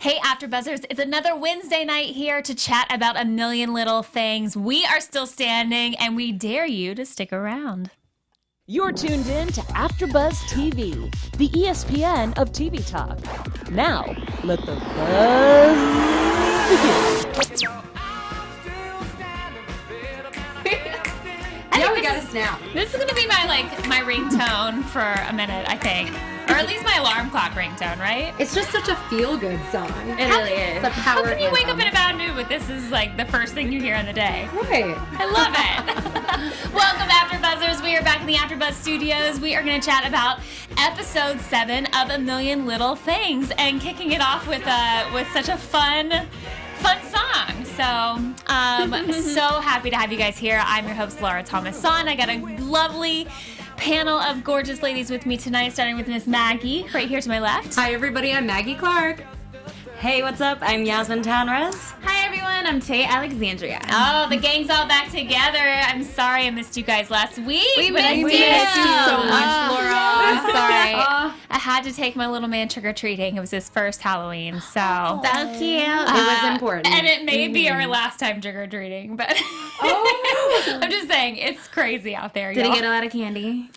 Hey, AfterBuzzers, it's another Wednesday night here to chat about a million little things. We are still standing, and we dare you to stick around. You're tuned in to AfterBuzz TV, the ESPN of TV talk. Now, let the buzz begin. Yeah, we got a snap. This is going to be my ringtone for a minute, I think. Or at least my alarm clock ringtone, right? It's just such a feel-good song. It really is. It's a power How can you wake up anthem. in a bad mood, but this is the first thing you hear in the day? Right. I love it. Welcome, AfterBuzzers. We are back in the AfterBuzz studios. We are going to chat about episode 7 of A Million Little Things, and kicking it off with such a fun song. So happy to have you guys here. I'm your host, Laura Thomas Sonn. I got a lovely panel of gorgeous ladies with me tonight, starting with Miss Maggie, right here to my left. Hi, everybody. I'm Maggie Clark. Hey, what's up? I'm Yasmine Tanres. Hi everyone, I'm Tay Alexandria. Oh, the gang's all back together. I'm sorry I missed you guys last week. We but I missed did. you so much, Laura. I'm sorry. I had to take my little man trick-or-treating. It was his first Halloween, so... So cute. It was important. And it may be our last time trick-or-treating, but... I'm just saying, it's crazy out there, Did y'all. he get a lot of candy?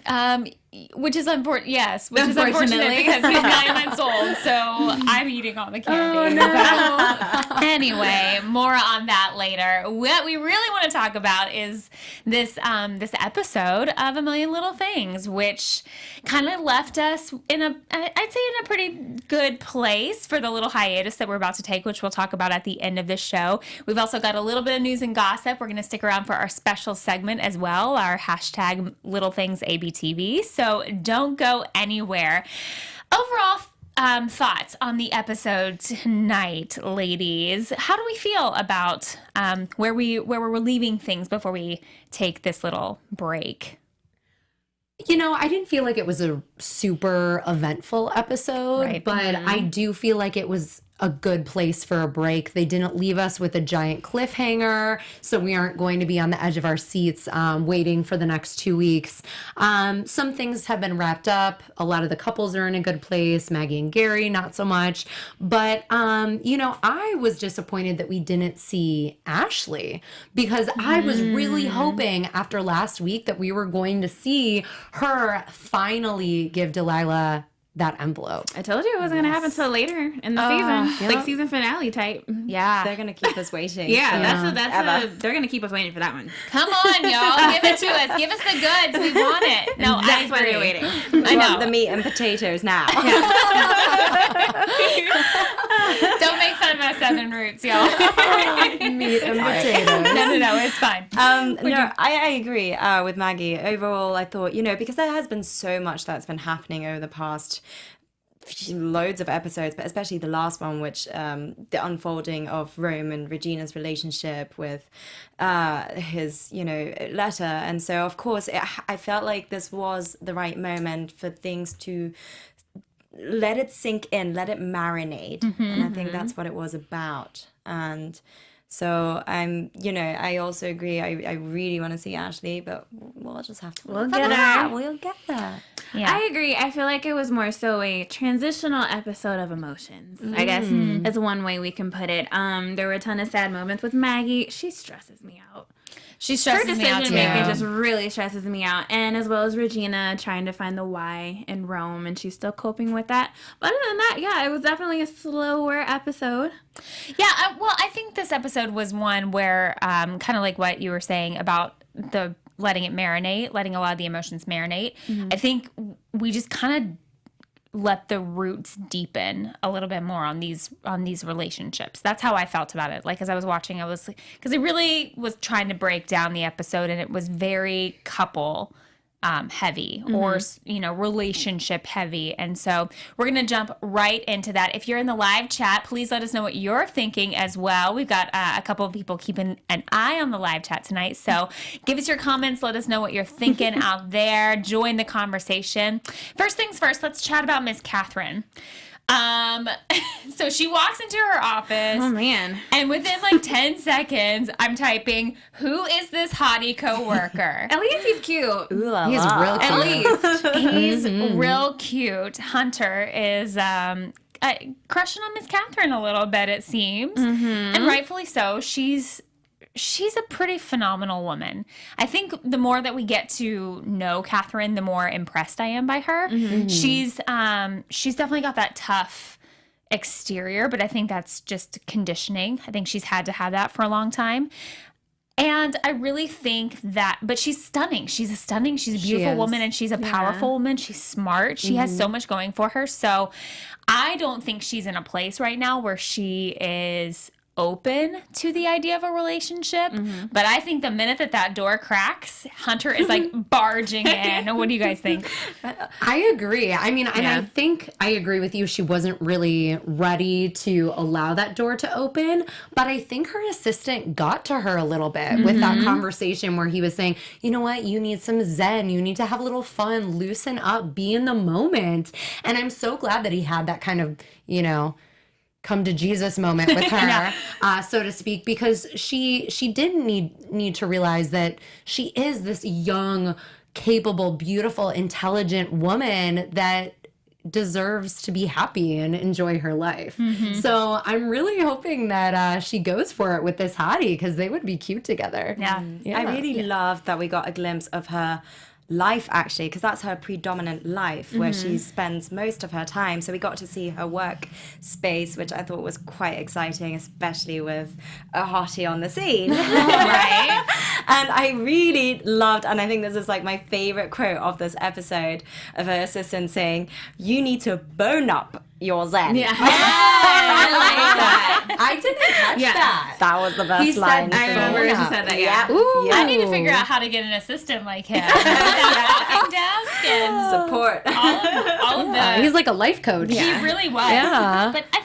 Which is unfortunate, yes. Which is unfortunate because he's 9 months old, so I'm eating all the candy. Oh, no. Anyway, more on that later. What we really want to talk about is this episode of A Million Little Things, which kind of left us in I'd say in a pretty good place for the little hiatus that we're about to take, which we'll talk about at the end of this show. We've also got a little bit of news and gossip. We're going to stick around for our special segment as well, our hashtag Little Things ABTV. So don't go anywhere. Overall, thoughts on the episode tonight, ladies. How do we feel about where we're leaving things before we take this little break? You know, I didn't feel like it was a super eventful episode, Right. but I do feel like it was a good place for a break. They didn't leave us with a giant cliffhanger, so we aren't going to be on the edge of our seats waiting for the next 2 weeks. Some things have been wrapped up. A lot of the couples are in a good place. Maggie and Gary, not so much. But, I was disappointed that we didn't see Ashley because I was really hoping after last week that we were going to see her finally give Delilah that envelope. I told you it wasn't going to happen until later in the season. Yep. Like season finale type. Yeah. They're gonna keep us waiting. Yeah, so they're going to keep us waiting for that one. Come on, y'all. Give it to us. Give us the goods. We want it. No, That's I why agree. they're waiting. I know. want the meat and potatoes now. Don't make fun of my Southern roots, y'all. Meat and potatoes. No, it's fine. I agree with Maggie. Overall, I thought, because there has been so much that's been happening over the past loads of episodes, but especially the last one, which the unfolding of Rome and Regina's relationship with his, letter. And so, of course, I felt like this was the right moment for things to let it sink in, let it marinate. And I think that's what it was about. And so I also agree. I really want to see Ashley, but we'll just have to. We'll get her. We'll get there. Yeah. I agree. I feel like it was more so a transitional episode of emotions. I guess is one way we can put it. There were a ton of sad moments with Maggie. She stresses me out. She Her stresses me out decision too. making just really stresses me out, and as well as Regina trying to find the why in Rome, and she's still coping with that. But other than that, yeah, it was definitely a slower episode. Yeah, well, I think this episode was one where, kind of like what you were saying about the letting it marinate, letting a lot of the emotions marinate. I think we just kind of let the roots deepen a little bit more on these relationships. That's how I felt about it. Like, as I was watching, I was like, because it really was trying to break down the episode, and it was very couple heavy or, relationship heavy. And so we're going to jump right into that. If you're in the live chat, please let us know what you're thinking as well. We've got a couple of people keeping an eye on the live chat tonight. So give us your comments. Let us know what you're thinking out there. Join the conversation. First things first, let's chat about Miss Catherine. So she walks into her office. Oh man. And within like 10 seconds, I'm typing, who is this hottie coworker? At least he's cute. Ooh la He's la. real cute. At least he's real cute. Hunter is crushing on Miss Catherine a little bit, it seems. And rightfully so. She's a pretty phenomenal woman. I think the more that we get to know Catherine, the more impressed I am by her. She's definitely got that tough exterior, but I think that's just conditioning. I think she's had to have that for a long time. And I really think that, but she's stunning. She's a beautiful woman, and she's a powerful woman. She's smart. She has so much going for her. So I don't think she's in a place right now where she is open to the idea of a relationship. But I think the minute that door cracks, Hunter is like barging in. What do you guys think? I agree. I mean, and I think I agree with you. She wasn't really ready to allow that door to open, but I think her assistant got to her a little bit with that conversation where he was saying, you know what, you need some zen, you need to have a little fun, loosen up, be in the moment. And I'm so glad that he had that kind of, you know, come to Jesus moment with her, so to speak, because she didn't need to realize that she is this young, capable, beautiful, intelligent woman that deserves to be happy and enjoy her life. So I'm really hoping that she goes for it with this hottie, because they would be cute together. I really loved that we got a glimpse of her life, actually, because that's her predominant life where she spends most of her time. So we got to see her work space, which I thought was quite exciting, especially with a hottie on the scene. Right? And I really loved, and I think this is like my favorite quote of this episode, of her assistant saying, "You need to bone up your zen." Yeah. I like that. I didn't catch that. That was the best He said line. I remember she said that, yeah. Ooh. I need to figure out how to get an assistant like him. Walking desk and Support. all of that. He's like a life coach. He really was. Yeah. But I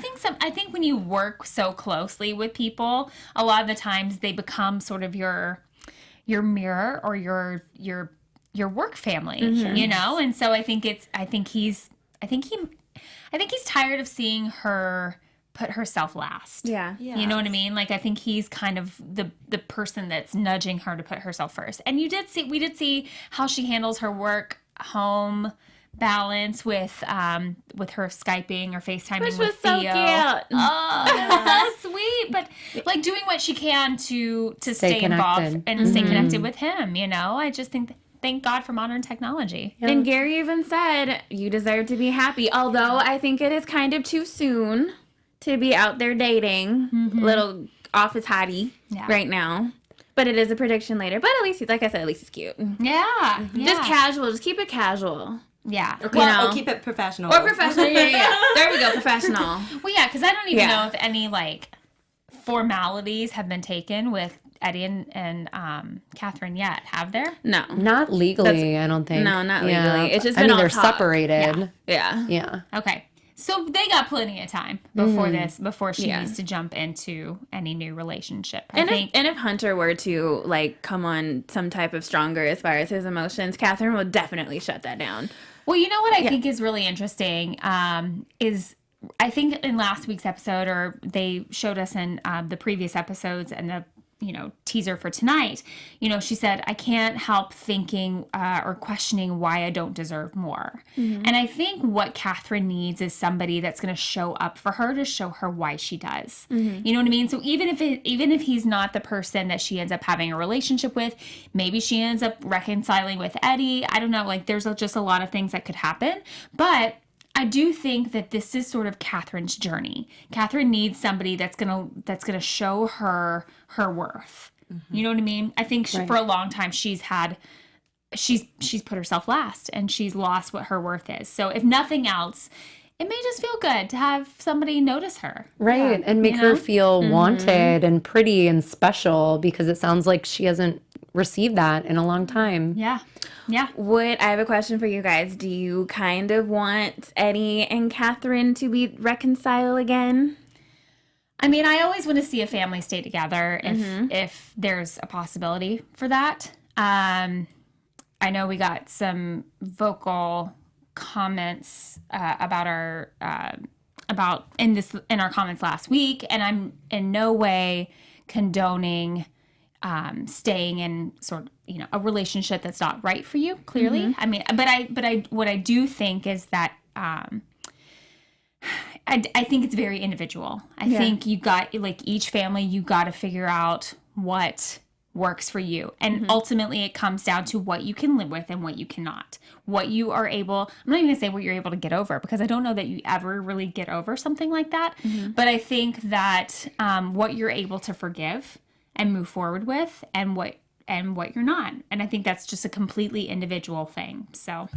think when you work so closely with people, a lot of the times they become sort of your mirror or your work family, you know? And so I think he's tired of seeing her put herself last. Yeah. You know what I mean? Like, I think he's kind of the person that's nudging her to put herself first. And we did see how she handles her work home balance with her Skyping or FaceTiming Which with was so Theo. cute. Oh, that's so sweet. But like doing what she can to stay involved connected. and stay connected with him, you know? I just think thank God for modern technology. And Gary even said, "You deserve to be happy." Although I think it is kind of too soon to be out there dating little office hottie right now. But it is a prediction later. But at least he's, like I said, at least he's cute. Yeah. Just casual. Just keep it casual. Yeah. Or keep it professional. Or professional. Yeah. There we go. Professional. Well, yeah, because I don't even know if any like formalities have been taken with Eddie and Catherine yet. Have there? No. Not legally, I don't think. No, not legally. It's just I been mean, all they're talk. separated. Yeah. Yeah. Okay. So they got plenty of time before she needs to jump into any new relationship. I think. If Hunter were to like come on some type of stronger as far as his emotions, Catherine would definitely shut that down. Well, you know what I think is really interesting is I think in last week's episode, or they showed us in the previous episodes and the teaser for tonight, she said, I can't help thinking or questioning why I don't deserve more. And I think what Catherine needs is somebody that's going to show up for her to show her why she does. You know what I mean? So even if he's not the person that she ends up having a relationship with, maybe she ends up reconciling with Eddie. I don't know. Like there's just a lot of things that could happen. But I do think that this is sort of Catherine's journey. Catherine needs somebody that's gonna show her worth. You know what I mean? I think for a long time she's put herself last and she's lost what her worth is. So if nothing else, it may just feel good to have somebody notice her. Right. And make her feel wanted and pretty and special, because it sounds like she hasn't received that in a long time. Yeah. Yeah. I have a question for you guys. Do you kind of want Eddie and Catherine to be reconcile again? I mean, I always want to see a family stay together if there's a possibility for that. I know we got some vocal comments about our in our comments last week, and I'm in no way condoning staying in sort of a relationship that's not right for you. Clearly, I mean, but I what I do think is that I think it's very individual. I think you got, like, each family, you got to figure out what works for you. And ultimately it comes down to what you can live with and what you cannot. What you are able, I'm not even gonna say what you're able to get over, because I don't know that you ever really get over something like that. But I think that what you're able to forgive and move forward with, and what you're not. And I think that's just a completely individual thing. So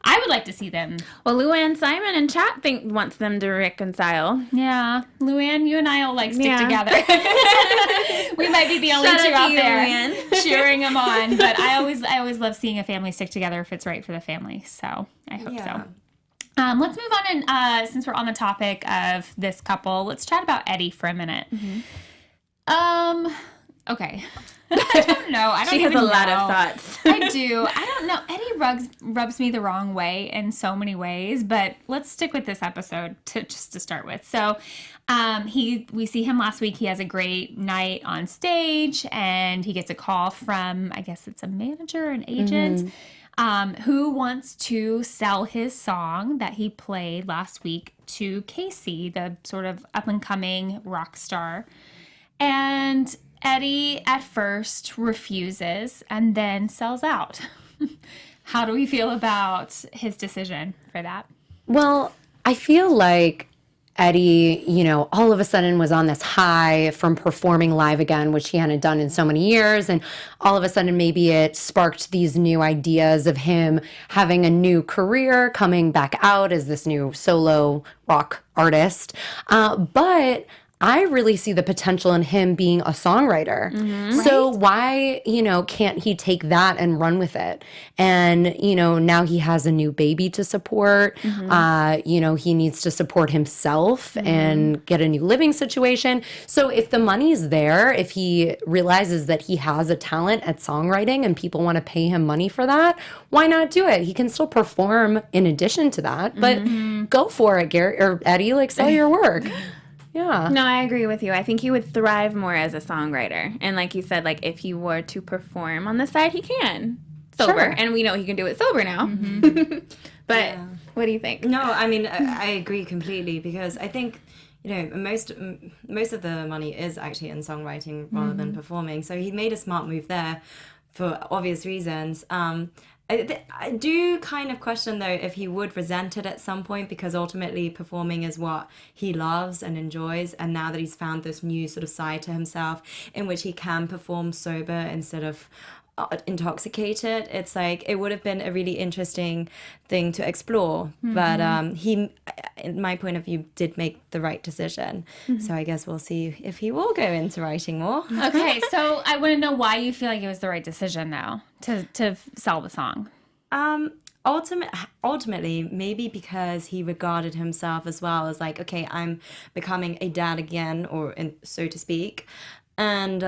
I would like to see them. Well, Luann Simon in chat wants them to reconcile. Yeah. Luann, you and I will, like, stick together. We might be the only two out there cheering them on. But I always love seeing a family stick together if it's right for the family. So I hope so. Let's move on, and since we're on the topic of this couple, let's chat about Eddie for a minute. Okay. I don't know. She has a lot of thoughts. I do. I don't know. Eddie rubs me the wrong way in so many ways, but let's stick with this episode to start with. So, we see him last week. He has a great night on stage, and he gets a call from, I guess it's a manager, an agent, who wants to sell his song that he played last week to Casey, the sort of up and coming rock star. And Eddie at first refuses and then sells out. How do we feel about his decision for that? Well, I feel like Eddie, all of a sudden was on this high from performing live again, which he hadn't done in so many years. And all of a sudden, maybe it sparked these new ideas of him having a new career, coming back out as this new solo rock artist. But I really see the potential in him being a songwriter. So why, can't he take that and run with it? And, now he has a new baby to support. He needs to support himself and get a new living situation. So if the money's there, if he realizes that he has a talent at songwriting and people want to pay him money for that, why not do it? He can still perform in addition to that, but go for it, Gary or Eddie, like, sell your work. Yeah. No, I agree with you. I think he would thrive more as a songwriter. And like you said, like, if he were to perform on the side, he can. Sober. Sure. And we know he can do it sober now. But what do you think? No, I mean, I agree completely, because I think, most of the money is actually in songwriting rather than performing. So he made a smart move there for obvious reasons. I do kind of question, though, if he would resent it at some point, because ultimately performing is what he loves and enjoys. And now that he's found this new sort of side to himself in which he can perform sober instead of intoxicated, it's like it would have been a really interesting thing to explore. But he, in my point of view, did make the right decision. So I guess we'll see if he will go into writing more. Okay, so I want to know why you feel like it was the right decision, though, to sell the song. Ultimately, maybe because he regarded himself as well as like, okay, I'm becoming a dad again, so to speak. And,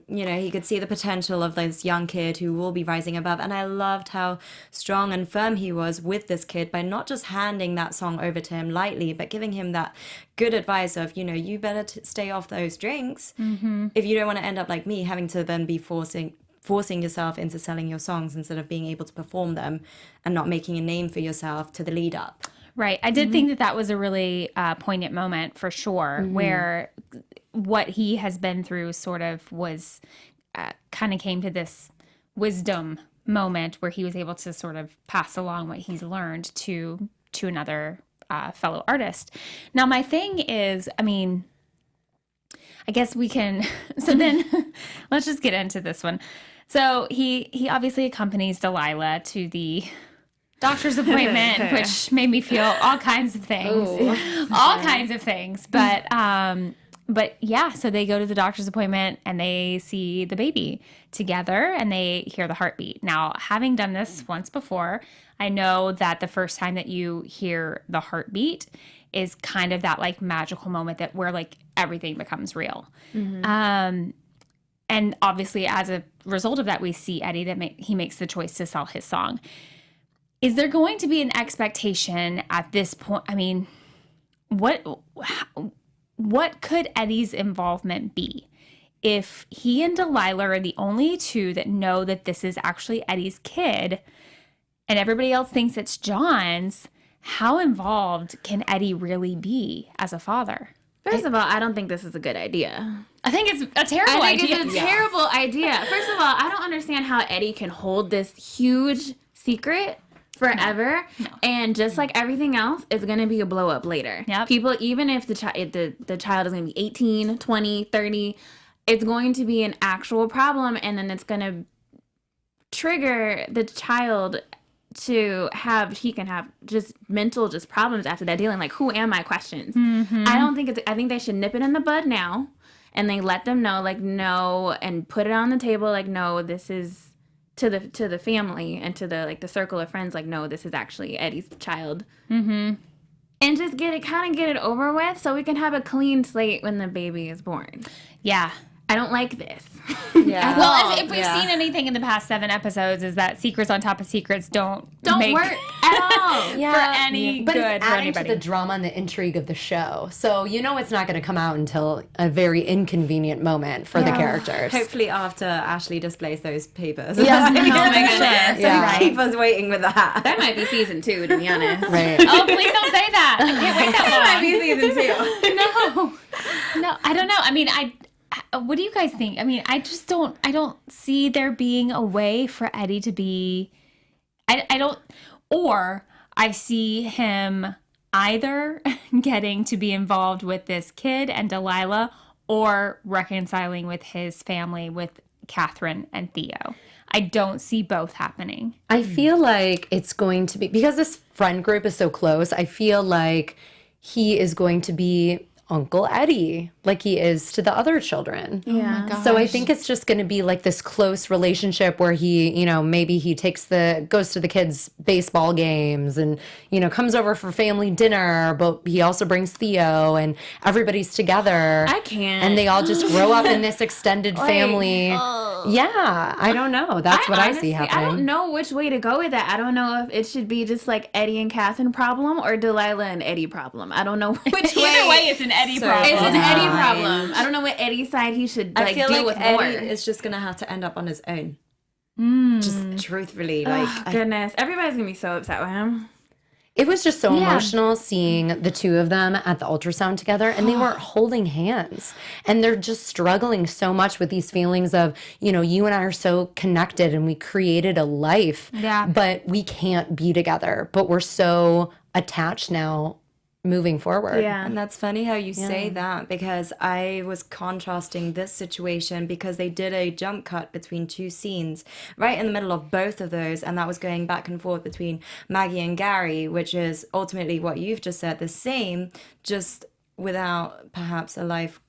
he could see the potential of this young kid who will be rising above. And I loved how strong and firm he was with this kid by not just handing that song over to him lightly, but giving him that good advice of, you better stay off those drinks if you don't want to end up like me, having to then be forcing yourself into selling your songs instead of being able to perform them and not making a name for yourself to the lead up. Right. I did think that was a really poignant moment for sure, where what he has been through sort of was kind of came to this wisdom moment where he was able to sort of pass along what he's learned to another fellow artist. Now, my thing is, I mean, I guess we can, so then let's just get into this one. So he obviously accompanies Delilah to the doctor's appointment, which made me feel all kinds of things. All kinds of things. But yeah, so they go to the doctor's appointment and they see the baby together and they hear the heartbeat. Now, having done this once before, I know that the first time that you hear the heartbeat is kind of that like magical moment that where like everything becomes real. And obviously as a result of that, we see Eddie that he makes the choice to sell his song. Is there going to be an expectation at this point? I mean, what could Eddie's involvement be if he and Delilah are the only two that know that this is actually Eddie's kid and everybody else thinks it's John's? how involved can Eddie really be as a father? First of all, I don't think this is a good idea. I think it's a terrible idea. It's a terrible idea. First of all, I don't understand how Eddie can hold this huge secret forever, and just like everything else, it's going to be a blow up later. Yep. People, even if the child is going to be 18, 20, 30, it's going to be an actual problem, and then it's going to trigger the child to he can have just mental problems after that, dealing like, who am I questions. I think they should nip it in the bud now, and they let them know, like, no, and put it on the table, like, no, this is to the family and to the circle of friends, like, no, this is actually Eddie's child. And just get it over with, so we can have a clean slate when the baby is born. Yeah. I don't like this. Yeah. Well, if we've seen anything in the past 7 episodes, is that secrets on top of secrets don't make work at all. for any but good it's for adding anybody. to the drama and the intrigue of the show. So it's not going to come out until a very inconvenient moment for the characters. Hopefully after Ashley displays those papers. Yes. Oh my goodness. So Yeah. keep us waiting with that. That might be season 2, to be honest. Right. Oh, please don't say that. I can't wait that long. Season 2. No, I don't know. I mean, what do you guys think? I mean, I don't see there being a way for Eddie to be, or I see him either getting to be involved with this kid and Delilah, or reconciling with his family with Catherine and Theo. I don't see both happening. I feel like it's going to be, because this friend group is so close, I feel like he is going to be Uncle Eddie, like he is to the other children. Yeah. Oh So I think it's just going to be like this close relationship where he, maybe he goes to the kids' baseball games and, comes over for family dinner, but he also brings Theo and everybody's together. I can't. And they all just grow up in this extended family. Yeah, I don't know. That's what I see happening. I don't know which way to go with that. I don't know if it should be just like Eddie and Catherine problem or Delilah and Eddie problem. I don't know which way. Either way, it's an Eddie problem. It's an Eddie problem. I don't know what Eddie's side he should I feel deal like with Eddie more. is just gonna have to end up on his own. Just truthfully, Goodness, everybody's gonna be so upset with him. It was just so emotional seeing the two of them at the ultrasound together, and they weren't holding hands. And they're just struggling so much with these feelings of, you and I are so connected and we created a life, but we can't be together. But we're so attached now moving forward. Yeah. And that's funny how you say that, because I was contrasting this situation because they did a jump cut between 2 scenes right in the middle of both of those, and that was going back and forth between Maggie and Gary, which is ultimately what you've just said, the same, just without perhaps a life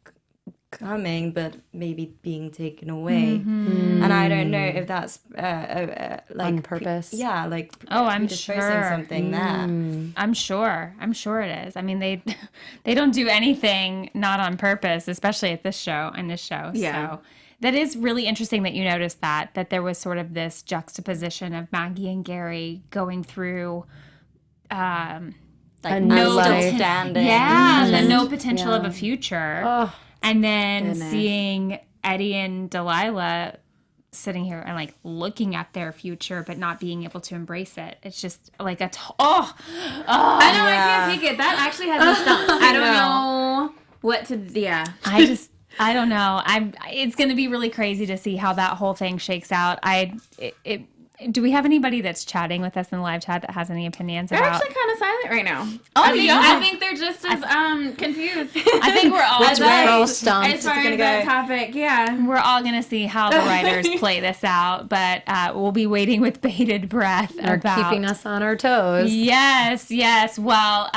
coming, but maybe being taken away. And I don't know if that's like on purpose. I'm sure something there. I'm sure it is. I mean, they don't do anything not on purpose, especially at this show. Yeah. So that is really interesting that you noticed that there was sort of this juxtaposition of Maggie and Gary going through A new life. Standing. the no potential of a future. And then seeing Eddie and Delilah sitting here and like looking at their future but not being able to embrace it. It's just like I know, I can't take it. That actually has me stumped. I don't know what to. Yeah. I don't know. It's going to be really crazy to see how that whole thing shakes out. Do we have anybody that's chatting with us in the live chat that has any opinions They're about? actually kind of silent right now. I I think they're just as confused. I think we're all We're all stumped. As far as that topic, yeah. We're all going to see how the writers play this out, but we'll be waiting with bated breath They're about keeping us on our toes. Yes. Well,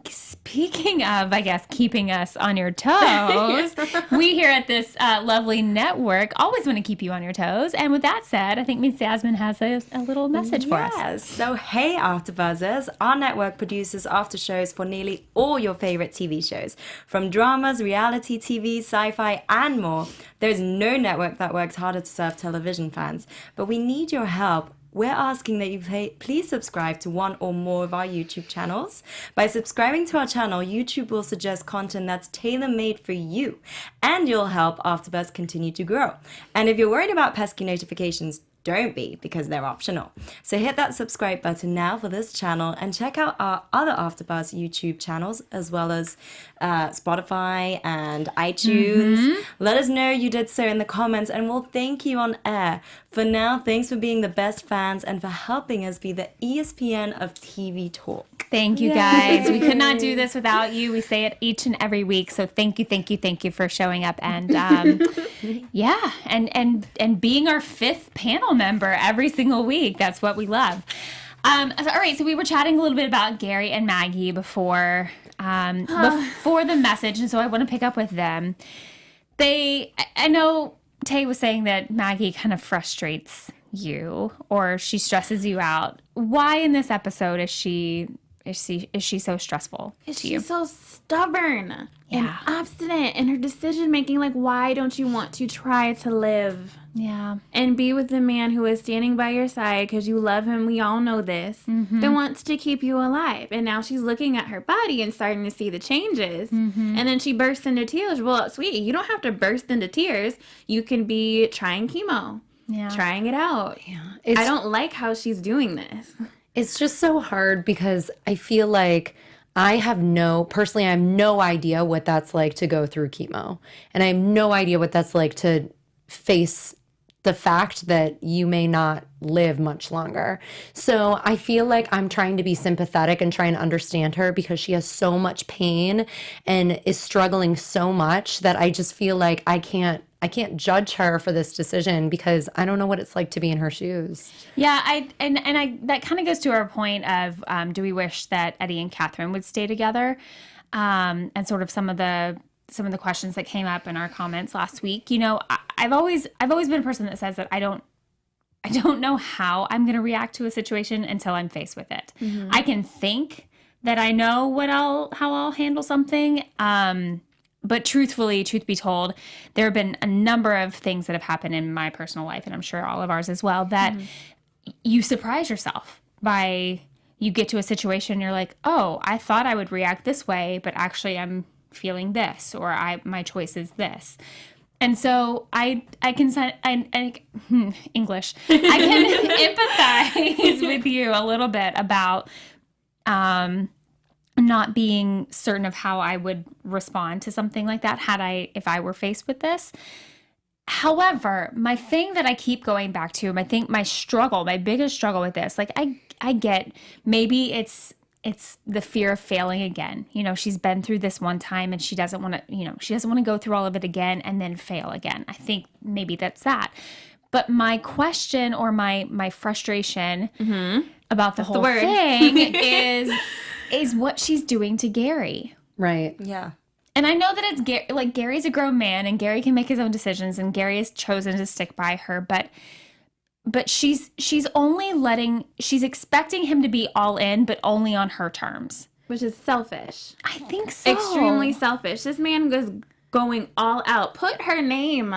speaking of, I guess, keeping us on your toes, we here at this lovely network always want to keep you on your toes. And with that said, I think Miss Yasmine has a little message for us. Yes. So, hey, AfterBuzzers. Our network produces after shows for nearly all your favorite TV shows. From dramas, reality TV, sci-fi, and more. There's no network that works harder to serve television fans. But we need your help. We're asking that you please subscribe to one or more of our YouTube channels. By subscribing to our channel, YouTube will suggest content that's tailor-made for you, and you'll help AfterBuzz continue to grow. And if you're worried about pesky notifications, don't be, because they're optional. So hit that subscribe button now for this channel and check out our other AfterBuzz YouTube channels as well as Spotify and iTunes. Let us know you did so in the comments and we'll thank you on air. For now, thanks for being the best fans and for helping us be the ESPN of TV talk. Thank you, guys. We could not do this without you. We say it each and every week. So thank you for showing up and yeah, and being our 5th panel member every single week. That's what we love. All right, so we were chatting a little bit about Gary and Maggie before the message, and so I want to pick up with them. I know Tay was saying that Maggie kind of frustrates you or she stresses you out. Why in this episode is she so stressful to you? She's so stubborn and obstinate in her decision making. Like, why don't you want to try to live? Yeah. And be with the man who is standing by your side because you love him. We all know this. That wants to keep you alive. And now she's looking at her body and starting to see the changes. And then she bursts into tears. Well, sweetie, you don't have to burst into tears. You can be trying chemo. Yeah. Trying it out. Yeah. I don't like how she's doing this. It's just so hard because I feel like I have no idea what that's like to go through chemo. And I have no idea what that's like to face the fact that you may not live much longer. So I feel like I'm trying to be sympathetic and trying to understand her because she has so much pain and is struggling so much that I just feel like I can't judge her for this decision because I don't know what it's like to be in her shoes. Yeah, I that kind of goes to our point of do we wish that Eddie and Catherine would stay together? And sort of some of the questions that came up in our comments last week. You know, I've always been a person that says that I don't know how I'm going to react to a situation until I'm faced with it. I can think that I know how I'll handle something. But truth be told, there have been a number of things that have happened in my personal life, and I'm sure all of ours as well, that you surprise yourself by, you get to a situation, you're like, oh, I thought I would react this way, but actually I'm feeling this, or my choice is this. And so English. I can empathize with you a little bit about not being certain of how I would respond to something like that if I were faced with this. However, my thing that I keep going back to, I think my biggest struggle with this, like I get, maybe it's the fear of failing again. You know, she's been through this one time and she doesn't want to go through all of it again and then fail again. I think maybe that's that. But my question or my frustration about the whole thing is what she's doing to Gary. Right. Yeah. And I know that it's Gary's a grown man and Gary can make his own decisions and Gary has chosen to stick by her, but she's expecting him to be all in, but only on her terms. Which is selfish. I think so. Extremely selfish. This man was going all out. Put her name.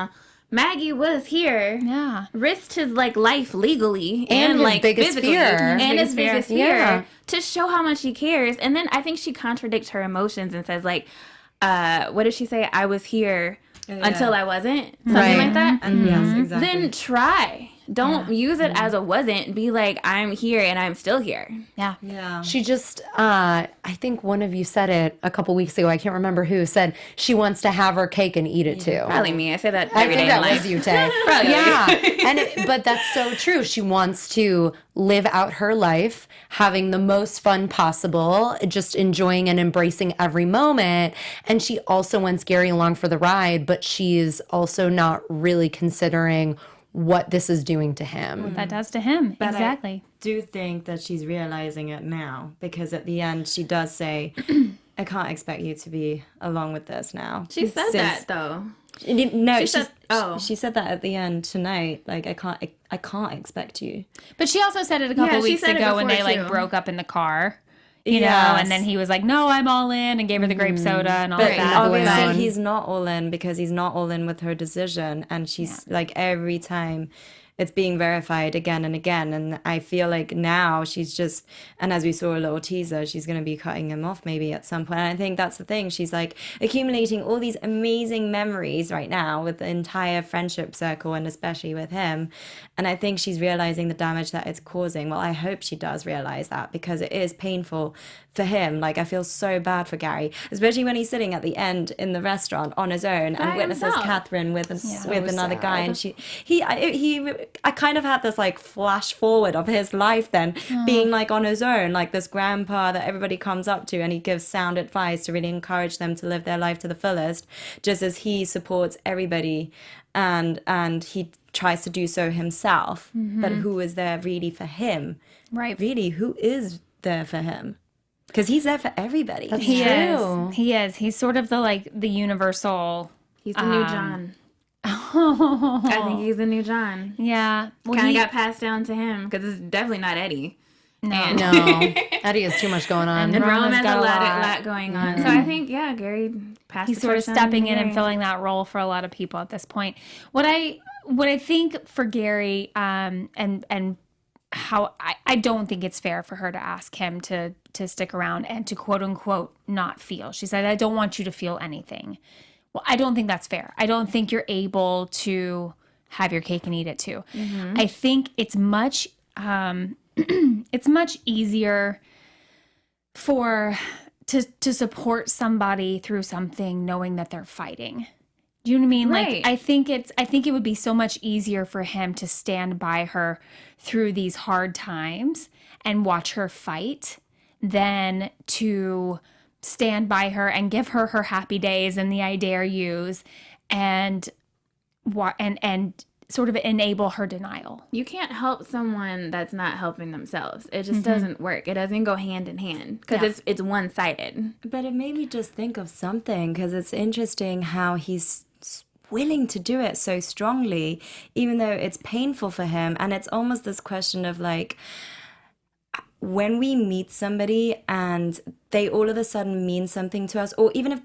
Maggie was here. Yeah. Risked his life legally and his biggest physically, fear. And his biggest fear. Yeah. To show how much he cares. And then I think she contradicts her emotions and says what did she say? I was here until I wasn't. Something like that. And yes, exactly. Then try. Don't use it as a wasn't. Be like, I'm here and I'm still here. Yeah. Yeah. She just, I think one of you said it a couple weeks ago. I can't remember who said she wants to have her cake and eat it too. Probably me. I say that I every think day in that life. was you, Tay. Yeah. But that's so true. She wants to live out her life, having the most fun possible, just enjoying and embracing every moment. And she also wants Gary along for the ride, but she's also not really considering what this is doing to him. What that does to him. But exactly. I do think that she's realizing it now because at the end she does say, I can't expect you to be along with this now. She said that though. No, she said that at the end tonight. Like I can't expect you. But she also said it a couple weeks ago when they broke up in the car. You know, and then he was like, no, I'm all in, and gave her the grape soda and all that. Obviously, he's not all in because he's not all in with her decision. And she's every time it's being verified again and again. And I feel like now she's just, and as we saw a little teaser, she's going to be cutting him off maybe at some point. And I think that's the thing. She's like accumulating all these amazing memories right now with the entire friendship circle, and especially with him. And I think she's realizing the damage that it's causing. Well, I hope she does realize that, because it is painful for him. Like, I feel so bad for Gary, especially when he's sitting at the end in the restaurant on his own and witnesses Catherine with another guy, and I kind of had this like flash forward of his life then being like on his own, like this grandpa that everybody comes up to, and he gives sound advice to really encourage them to live their life to the fullest, just as he supports everybody and he tries to do so himself. But who is there really for him? Right. Really, who is there for him? Because he's there for everybody. He is. He's sort of the universal. He's the new John. I think he's the new John. Yeah. Well, kind of got passed down to him, because it's definitely not Eddie. No. Eddie has too much going on. And Rome has a lot going on. So I think, Gary passed. He's sort of stepping in and filling that role for a lot of people at this point. What I think for Gary, and how I don't think it's fair for her to ask him to stick around and to quote unquote not feel. She said, "I don't want you to feel anything." Well, I don't think that's fair. I don't think you're able to have your cake and eat it too. I think it's much easier to support somebody through something knowing that they're fighting. Do you know what I mean? Right. Like, I think it would be so much easier for him to stand by her through these hard times and watch her fight than to stand by her and give her her happy days and the I dare yous and sort of enable her denial. You can't help someone that's not helping themselves. It just doesn't work. It doesn't go hand in hand, because it's one-sided. But it made me just think of something, because it's interesting how he's willing to do it so strongly, even though it's painful for him. And it's almost this question of like, when we meet somebody and they all of a sudden mean something to us, or even if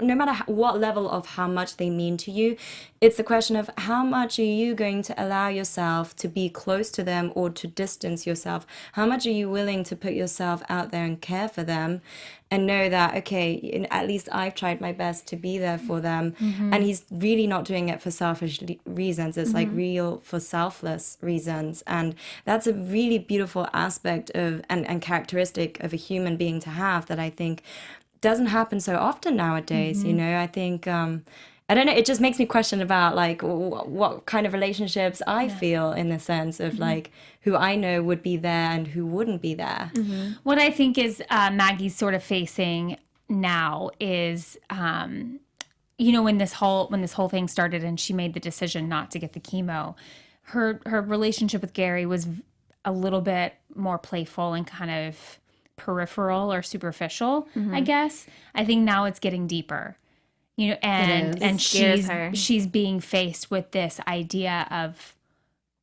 no matter what level of how much they mean to you, it's the question of how much are you going to allow yourself to be close to them or to distance yourself? How much are you willing to put yourself out there and care for them and know that, okay, at least I've tried my best to be there for them. And he's really not doing it for selfish reasons. It's like real for selfless reasons. And that's a really beautiful aspect of and characteristic of a human being to have that I think doesn't happen so often nowadays. You know, I think I don't know, it just makes me question about like what kind of relationships I feel, in the sense of like who I know would be there and who wouldn't be there. What I think is Maggie's sort of facing now is you know, when this whole thing started and she made the decision not to get the chemo, her relationship with Gary was a little bit more playful and kind of peripheral or superficial, I guess. I think now it's getting deeper. You know, and she's being faced with this idea of,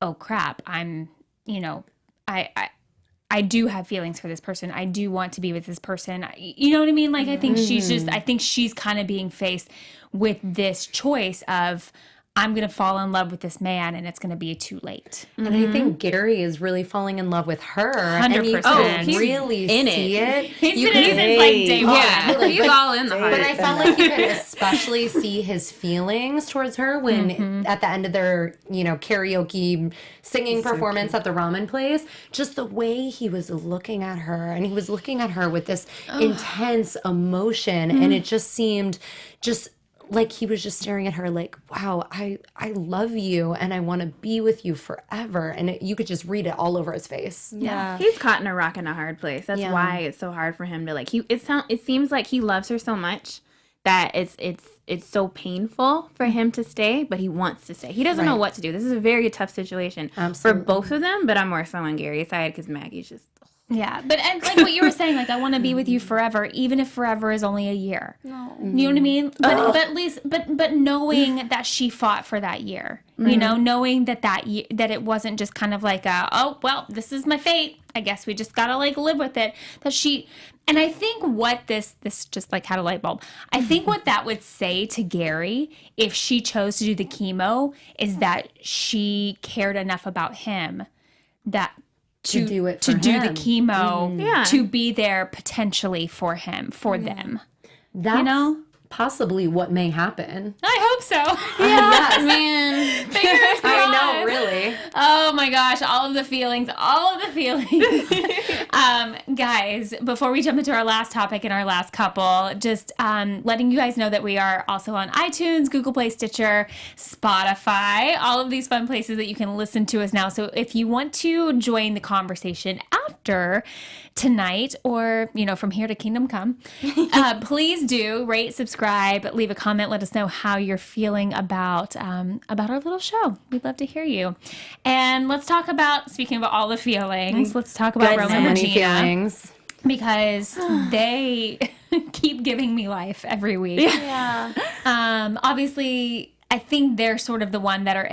oh crap, I'm, you know, I do have feelings for this person. I do want to be with this person. You know what I mean? Like, I think she's kind of being faced with this choice of, I'm going to fall in love with this man and it's going to be too late. And I think Gary is really falling in love with her. 100%. And you can really in see it. He's been in it since like day one. Yeah, he's all in the heart. But I felt like you could especially see his feelings towards her when at the end of their, you know, karaoke singing performance at the ramen place, just the way he was looking at her, and he was looking at her with this intense emotion, and it just seemed just like he was just staring at her like, wow, I love you and I want to be with you forever. And you could just read it all over his face. Yeah. He's caught in a rock and a hard place. That's why it's so hard for him to like, it seems like he loves her so much that it's so painful for him to stay, but he wants to stay. He doesn't know what to do. This is a very tough situation for both of them, but I'm more so on Gary's side because Maggie's just... Yeah, but and like what you were saying, like, I want to be with you forever, even if forever is only a year. No. You know what I mean? But at least, but knowing that she fought for that year, you know, knowing that it wasn't just kind of like oh, well, this is my fate, I guess we just gotta like live with it. And I think what this just like had a light bulb. I think what that would say to Gary if she chose to do the chemo is that she cared enough about him that to do the chemo, to be there potentially for him, for them. That's you know? Possibly what may happen. I hope so. Yes. Man. Fingers crossed. I know, really. Oh my gosh, all of the feelings. Guys, before we jump into our last topic and our last couple, just letting you guys know that we are also on iTunes, Google Play, Stitcher, Spotify, all of these fun places that you can listen to us now. So if you want to join the conversation after tonight, or, you know, from here to Kingdom Come, please do rate, subscribe, leave a comment, let us know how you're feeling about our little show. We'd love to hear you. And let's talk about, speaking of all the feelings, let's talk about Rome and Regina, because they keep giving me life every week. Yeah. Obviously, I think they're sort of the one that are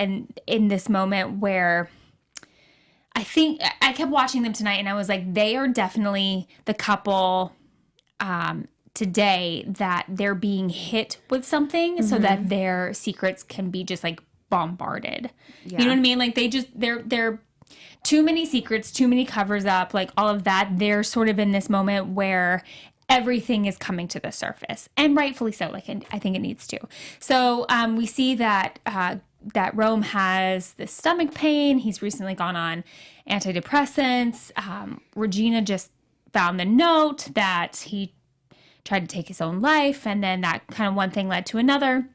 in this moment where I think I kept watching them tonight and I was like, they are definitely the couple today that they're being hit with something so that their secrets can be just like bombarded. Yeah. You know what I mean? Like they're too many secrets, too many covers up, like all of that. They're sort of in this moment where everything is coming to the surface, and rightfully so. Like, I think it needs to. So we see that Rome has this stomach pain. He's recently gone on antidepressants. Regina just found the note that he tried to take his own life, and then that kind of one thing led to another.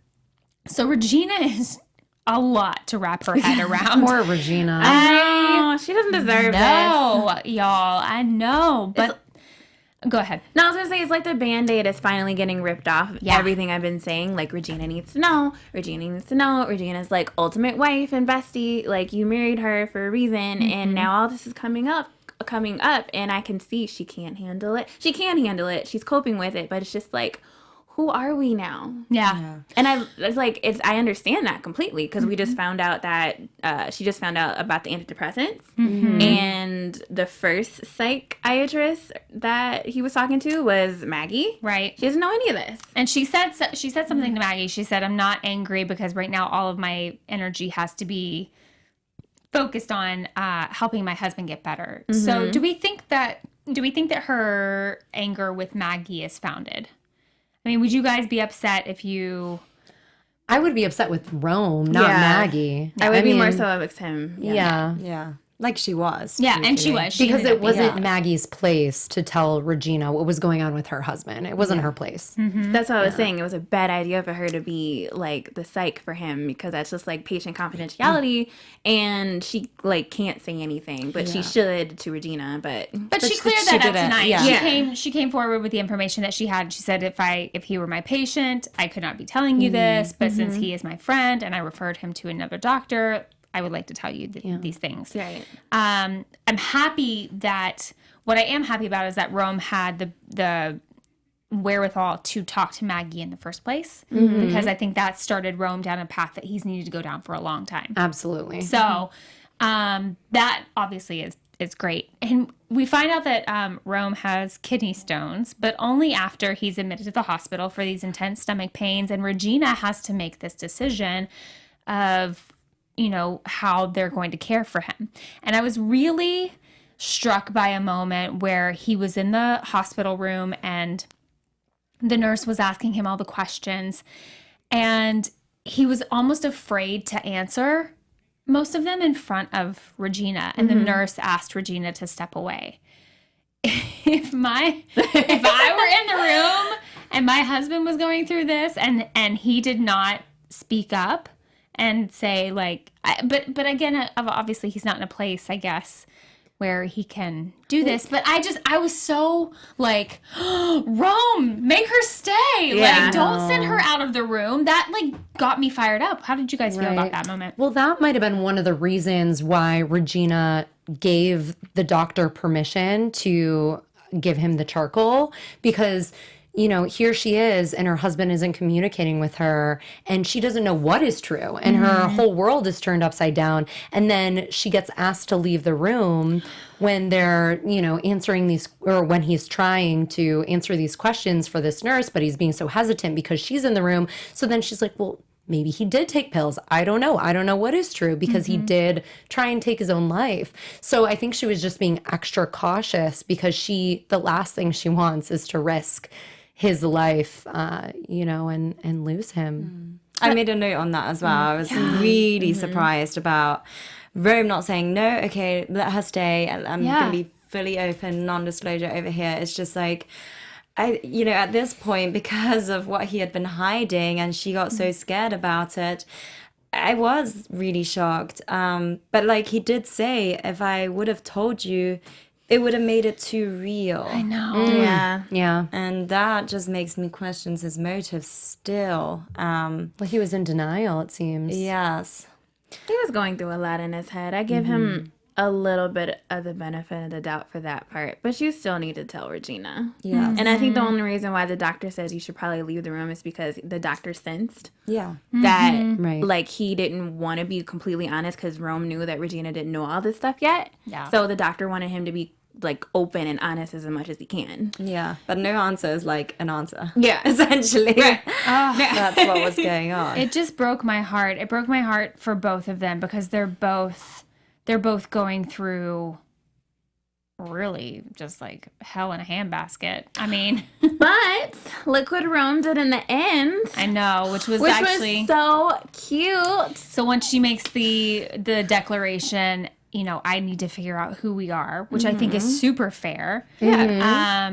So Regina is a lot to wrap her head around. Poor Regina. I know. She doesn't deserve this. No, y'all. I know, but go ahead. No, I was going to say, it's like the Band-Aid is finally getting ripped off. Yeah. Everything I've been saying, like, Regina needs to know. Regina needs to know. Regina's, like, ultimate wife and bestie. Like, you married her for a reason, and now all this is coming up, and I can see she can't handle it. She can handle it. She's coping with it, but it's just like, who are we now? Yeah. And I understand that completely, because we just found out that she just found out about the antidepressants, and the first psychiatrist that he was talking to was Maggie. Right. She doesn't know any of this. And she said something to Maggie. She said, "I'm not angry because right now all of my energy has to be focused on helping my husband get better." So do we think that her anger with Maggie is founded? I mean, would you guys be upset if you... I would be upset with Rome, not Maggie. I would be more so with him. Yeah. Like she was. Yeah, and she was. Because it wasn't Maggie's place to tell Regina what was going on with her husband. It wasn't her place. That's what I was saying. It was a bad idea for her to be, like, the psych for him, because that's just, like, patient confidentiality, and she, like, can't say anything, but she should to Regina, but she cleared that up tonight. Yeah. She came forward with the information that she had. She said, if he were my patient, I could not be telling you this, but since he is my friend and I referred him to another doctor, I would like to tell you these things. Right. I'm happy that, what I am happy about is that Rome had the wherewithal to talk to Maggie in the first place, because I think that started Rome down a path that he's needed to go down for a long time. Absolutely. So that obviously is great. And we find out that Rome has kidney stones, but only after he's admitted to the hospital for these intense stomach pains, and Regina has to make this decision of, you know, how they're going to care for him. And I was really struck by a moment where he was in the hospital room and the nurse was asking him all the questions, and he was almost afraid to answer most of them in front of Regina. And the nurse asked Regina to step away. If I were in the room and my husband was going through this and he did not speak up and say, like, but again, obviously he's not in a place, I guess, where he can do this. But I was so like, Rome, make her stay. Yeah. Like, don't send her out of the room. That, like, got me fired up. How did you guys feel about that moment? Well, that might have been one of the reasons why Regina gave the doctor permission to give him the charcoal, because here she is and her husband isn't communicating with her and she doesn't know what is true and her whole world is turned upside down. And then she gets asked to leave the room when they're, answering these, or when he's trying to answer these questions for this nurse, but he's being so hesitant because she's in the room. So then she's like, well, maybe he did take pills. I don't know. I don't know what is true because he did try and take his own life. So I think she was just being extra cautious because the last thing she wants is to risk his life, and lose him. I made a note on that as well. I was really surprised about Rome not saying, no, okay, let her stay. I'm going to be fully open, non-disclosure over here. It's just like, at this point, because of what he had been hiding and she got so scared about it, I was really shocked. But he did say, if I would have told you, it would have made it too real. I know. Yeah. And that just makes me question his motives still. Well, he was in denial, it seems. Yes. He was going through a lot in his head. I give him a little bit of the benefit of the doubt for that part, but you still need to tell Regina. Yes. And I think the only reason why the doctor says you should probably leave the room is because the doctor sensed Yeah. that he didn't want to be completely honest because Rome knew that Regina didn't know all this stuff yet. Yeah. So the doctor wanted him to be open and honest as much as he can. Yeah. But no answer is like an answer. Yeah. Essentially. Right. That's what was going on. It just broke my heart. It broke my heart for both of them because they're both going through really just hell in a handbasket. I mean, But look what Rome did in the end. I know, which was so cute. so once she makes the declaration, I need to figure out who we are, which I think is super fair. Yeah.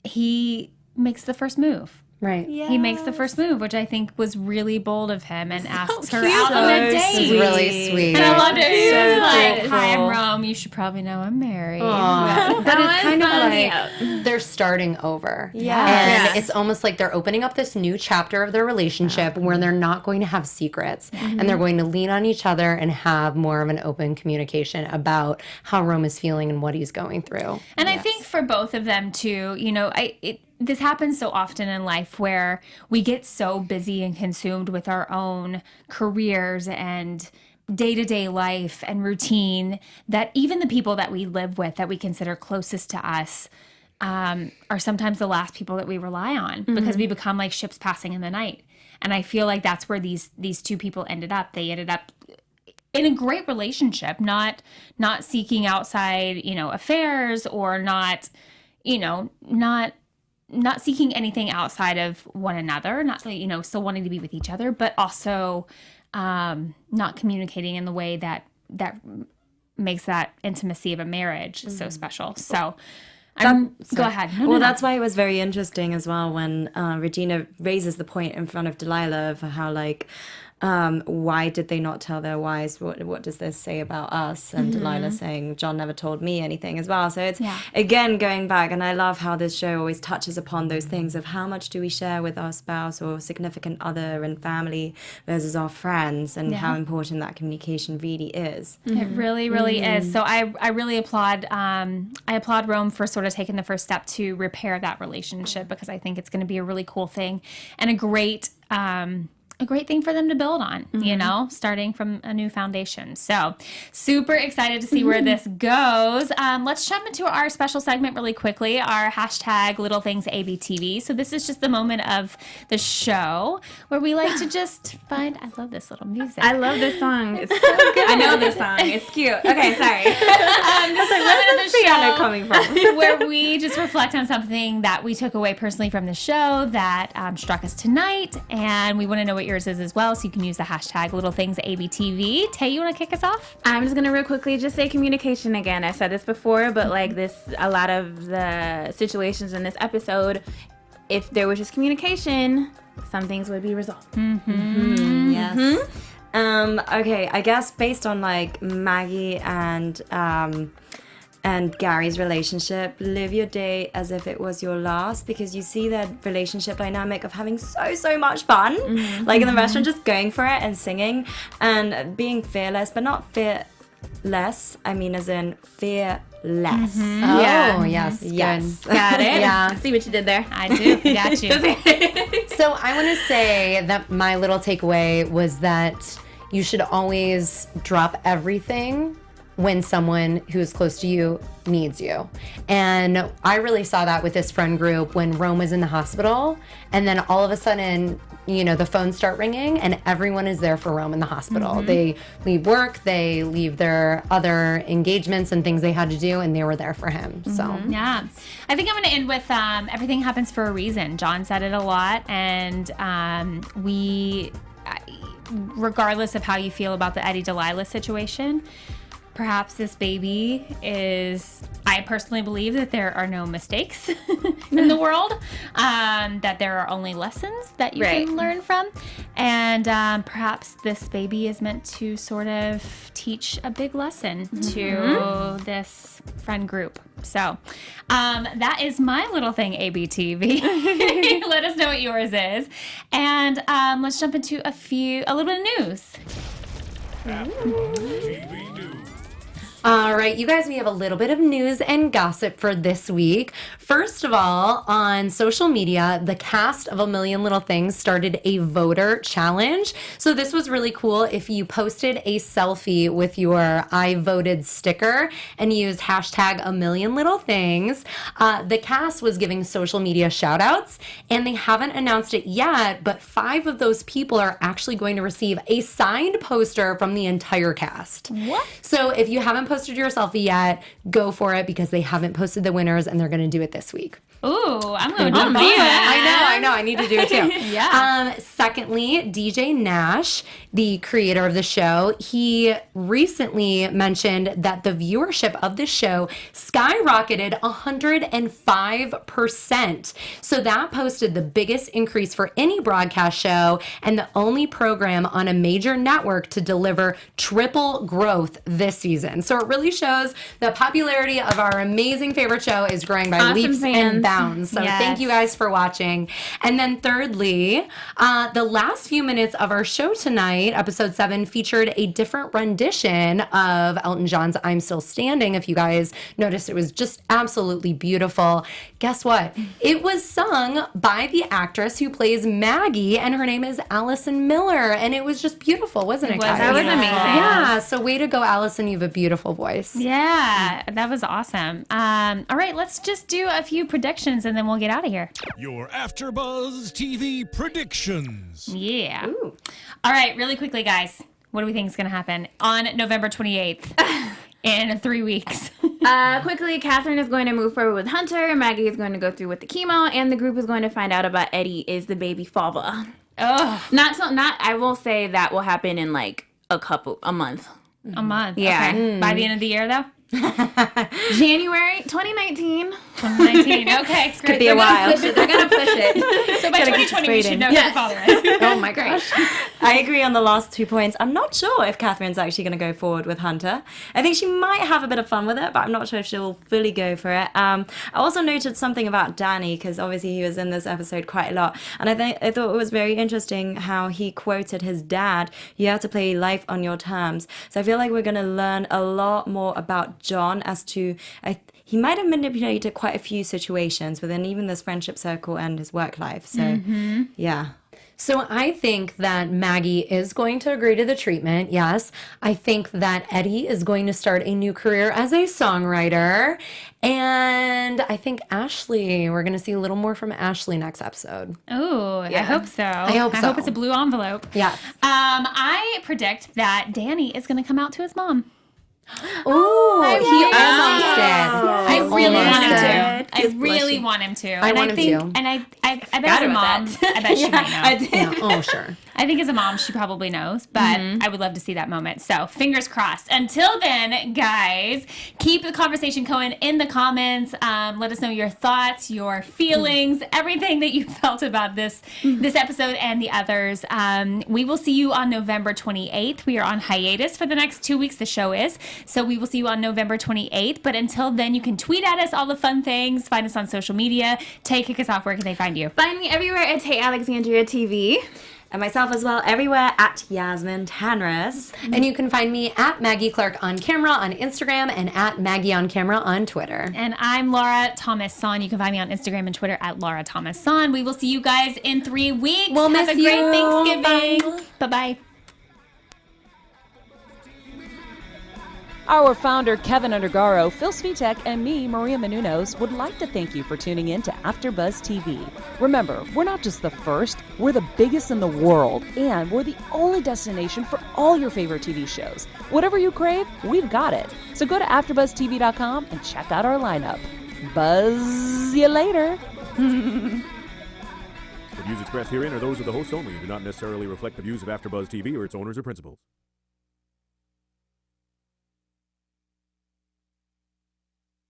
He makes the first move. Right. He makes the first move, which I think was really bold of him, and asks her cute. out on a So date. sweet. Really sweet. And I loved it. He So was like, thoughtful. "Hi, I'm Rome. You should probably know I'm married." But it's kind of funny. like they're starting over. Yeah. And Yeah. it's almost like they're opening up this new chapter of their relationship where they're not going to have secrets and they're going to lean on each other and have more of an open communication about how Rome is feeling and what he's going through. And I think for both of them too, this happens so often in life where we get so busy and consumed with our own careers and day-to-day life and routine that even the people that we live with that we consider closest to us are sometimes the last people that we rely on because we become like ships passing in the night. And I feel like that's where these two people ended up. They ended up in a great relationship, not seeking outside, affairs or not seeking anything outside of one another, not, still wanting to be with each other, but also not communicating in the way that makes that intimacy of a marriage so special. So go ahead. No, That's why it was very interesting as well when Regina raises the point in front of Delilah of how why did they not tell their wives? What does this say about us? And Delilah saying, John never told me anything as well. So it's, again, going back, and I love how this show always touches upon those things of how much do we share with our spouse or significant other and family versus our friends, and how important that communication really is. It really, really is. So I really applaud Rome for sort of taking the first step to repair that relationship because I think it's going to be a really cool thing and a great thing for them to build on, starting from a new foundation. So super excited to see where this goes. Let's jump into our special segment really quickly, our hashtag Little Things ABTV. So this is just the moment of the show where we like to just I love this little music. I love this song. It's so good. I know this song. It's cute. Okay, sorry. This is Where's the piano coming from? where we just reflect on something that we took away personally from the show that struck us tonight, and we want to know what yours is as well, so you can use the hashtag Little Things ABTV. Tay, you want to kick us off? I'm just gonna real quickly just say communication again. I've said this before, but a lot of the situations in this episode, if there was just communication, some things would be resolved. Yes. Okay, I guess based on Maggie and Gary's relationship, live your day as if it was your last, because you see that relationship dynamic of having so much fun, in the restaurant, just going for it and singing and being fearless, but not fearless, I mean as in fear less. Oh, yes. Yes. Good. Got it. Yeah. See what you did there. I do. Got you. So I want to say that my little takeaway was that you should always drop everything when someone who's close to you needs you. And I really saw that with this friend group when Rome was in the hospital. And then all of a sudden, you know, the phones start ringing and everyone is there for Rome in the hospital. They leave work, they leave their other engagements and things they had to do, and they were there for him. So Yeah. I think I'm going to end with everything happens for a reason. John said it a lot, and regardless of how you feel about the Eddie Delilah situation, perhaps this baby is, I personally believe that there are no mistakes in the world, that there are only lessons that you can learn from. And perhaps this baby is meant to sort of teach a big lesson to this friend group. So that is my little thing, ABTV. Let us know what yours is. And let's jump into a little bit of news. TV News. All right, you guys, we have a little bit of news and gossip for this week. First of all, on social media, the cast of A Million Little Things started a voter challenge. So this was really cool. If you posted a selfie with your I voted sticker and used hashtag A Million Little Things, the cast was giving social media shout outs, and they haven't announced it yet, but 5 of those people are actually going to receive a signed poster from the entire cast. What? So if you haven't posted your selfie yet, go for it because they haven't posted the winners and they're going to do it this week. Ooh, I'm going to do that. I know. I need to do it too. Yeah. Secondly, DJ Nash, the creator of the show, he recently mentioned that the viewership of the show skyrocketed 105%. So that posted the biggest increase for any broadcast show and the only program on a major network to deliver triple growth this season. So it really shows the popularity of our amazing favorite show is growing by Awesome leaps fans. and bounds. So Yes. thank you guys for watching. And then thirdly, the last few minutes of our show tonight, episode 7, featured a different rendition of Elton John's I'm Still Standing. If you guys noticed, it was just absolutely beautiful. Guess what? It was sung by the actress who plays Maggie, and her name is Allison Miller. And it was just beautiful, wasn't it, was guys? That was amazing. Yeah, so way to go, Allison. You have a beautiful voice. Yeah, that was awesome. All right, let's just do a few predictions and then we'll get out of here. Your AfterBuzz TV predictions. Yeah. All right, really quickly, guys. What do we think is going to happen on November 28th in 3 weeks? Quickly, Catherine is going to move forward with Hunter. Maggie is going to go through with the chemo, and the group is going to find out about Eddie is the baby father. Oh, I will say that will happen in like a month. a month. Yeah. Okay. By the end of the year, though? January 2019. 2019. Okay. Could be a while. They're going to push it. So by 2020, we should know who the father is. Oh my gosh. I agree on the last 2 points. I'm not sure if Catherine's actually going to go forward with Hunter. I think she might have a bit of fun with it, but I'm not sure if she'll fully go for it. I also noted something about Danny, because obviously he was in this episode quite a lot. And I thought it was very interesting how he quoted his dad, "You have to play life on your terms." So I feel like we're going to learn a lot more about John as to... he might have manipulated quite a few situations within even this friendship circle and his work life. So, yeah. So I think that Maggie is going to agree to the treatment, yes. I think that Eddie is going to start a new career as a songwriter. And I think Ashley, we're going to see a little more from Ashley next episode. Oh, I hope so. I hope so. it's a blue envelope. Yes. I predict that Danny is going to come out to his mom. Oh, he almost did. I really want him did. to. I really want him to. I want him think, to. And I bet as a mom, I bet she might know. Yeah, oh, sure. I think as a mom, she probably knows, but I would love to see that moment. So fingers crossed. Until then, guys, keep the conversation going in the comments. Let us know your thoughts, your feelings, everything that you felt about this episode and the others. We will see you on November 28th. We are on hiatus for the next 2 weeks, the show is. So we will see you on November 28th. But until then, you can tweet at us all the fun things. Find us on social media. Tay, kick us off. Where can they find you? Find me everywhere at Tay Alexandria TV. And myself as well, everywhere at Yasmine Tanres. And you can find me at Maggie Clark on camera on Instagram and at Maggie on camera on Twitter. And I'm Laura Thomas Sonn. You can find me on Instagram and Twitter at Laura Thomas Sonn. We will see you guys in 3 weeks. We'll Have miss a great you. Thanksgiving. Bye-bye. Our founder, Kevin Undergaro, Phil Svitek, and me, Maria Menounos, would like to thank you for tuning in to AfterBuzz TV. Remember, we're not just the first, we're the biggest in the world, and we're the only destination for all your favorite TV shows. Whatever you crave, we've got it. So go to AfterBuzzTV.com and check out our lineup. Buzz you later. The views expressed herein are those of the hosts only and do not necessarily reflect the views of AfterBuzz TV or its owners or principals.